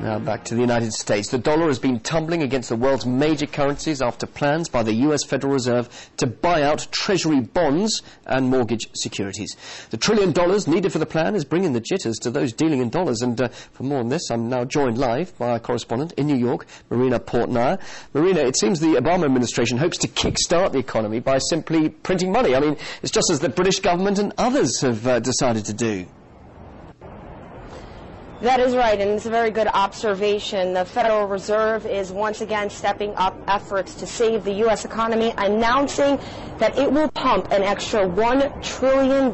Now back to the United States. The dollar has been tumbling against the world's major currencies after plans by the US Federal Reserve to buy out treasury bonds and mortgage securities. The $1 trillion needed for the plan is bringing the jitters to those dealing in dollars. And for more on this, I'm now joined live by our correspondent in New York, Marina Portnair. Marina, it seems the Obama administration hopes to kickstart the economy by simply printing money. I mean, it's just as the British government and others have decided to do. That is right, and it's a very good observation. The Federal Reserve is once again stepping up efforts to save the U.S. economy, announcing that it will pump an extra $1 trillion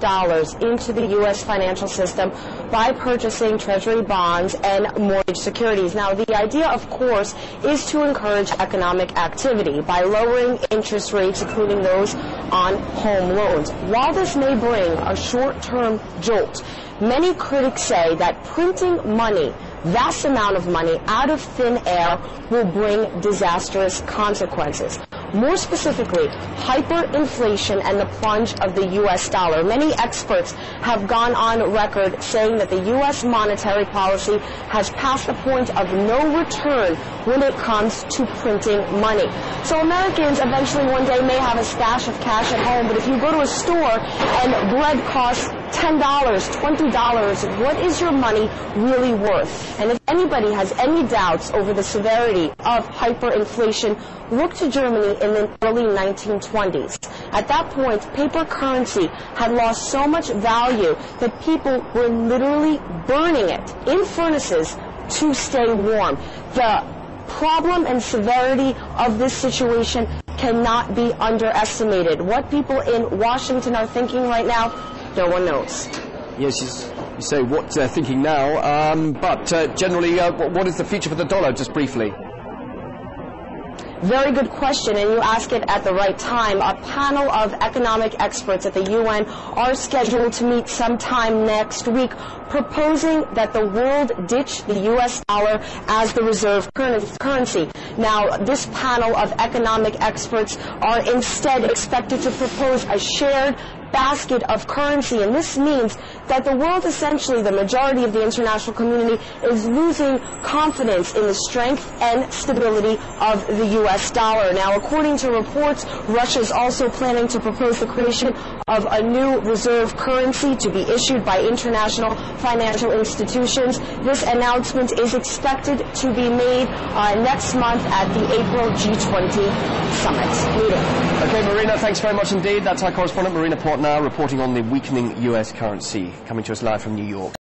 into the U.S. financial system by purchasing treasury bonds and mortgage securities. Now, the idea, of course, is to encourage economic activity by lowering interest rates, including those on home loans. While this may bring a short-term jolt, many critics say that printing money, vast amount of money, out of thin air will bring disastrous consequences. More specifically, hyperinflation and the plunge of the U.S. dollar. Many experts have gone on record saying that the U.S. monetary policy has passed the point of no return when it comes to printing money. So Americans eventually one day may have a stash of cash at home, but if you go to a store and bread costs $10, $20, what is your money really worth? And if anybody has any doubts over the severity of hyperinflation, look to Germany in the early 1920s. At that point, paper currency had lost so much value that people were literally burning it in furnaces to stay warm. The problem and severity of this situation cannot be underestimated. What people in Washington are thinking right now, no one knows. Yes, you say what they're thinking now, but generally, what is the future for the dollar, just briefly? Very good question, and you ask it at the right time. A panel of economic experts at the UN are scheduled to meet sometime next week, proposing that the world ditch the U.S. dollar as the reserve currency. Now, this panel of economic experts are instead expected to propose a shared basket of currency, and this means that the world, essentially the majority of the international community, is losing confidence in the strength and stability of the U.S. dollar. Now, according to reports, Russia is also planning to propose the creation of a new reserve currency to be issued by international financial institutions. This announcement is expected to be made next month at the April G20 summit meeting. Okay, Marina, thanks very much indeed. That's our correspondent, Marina Portnair, reporting on the weakening U.S. currency, coming to us live from New York.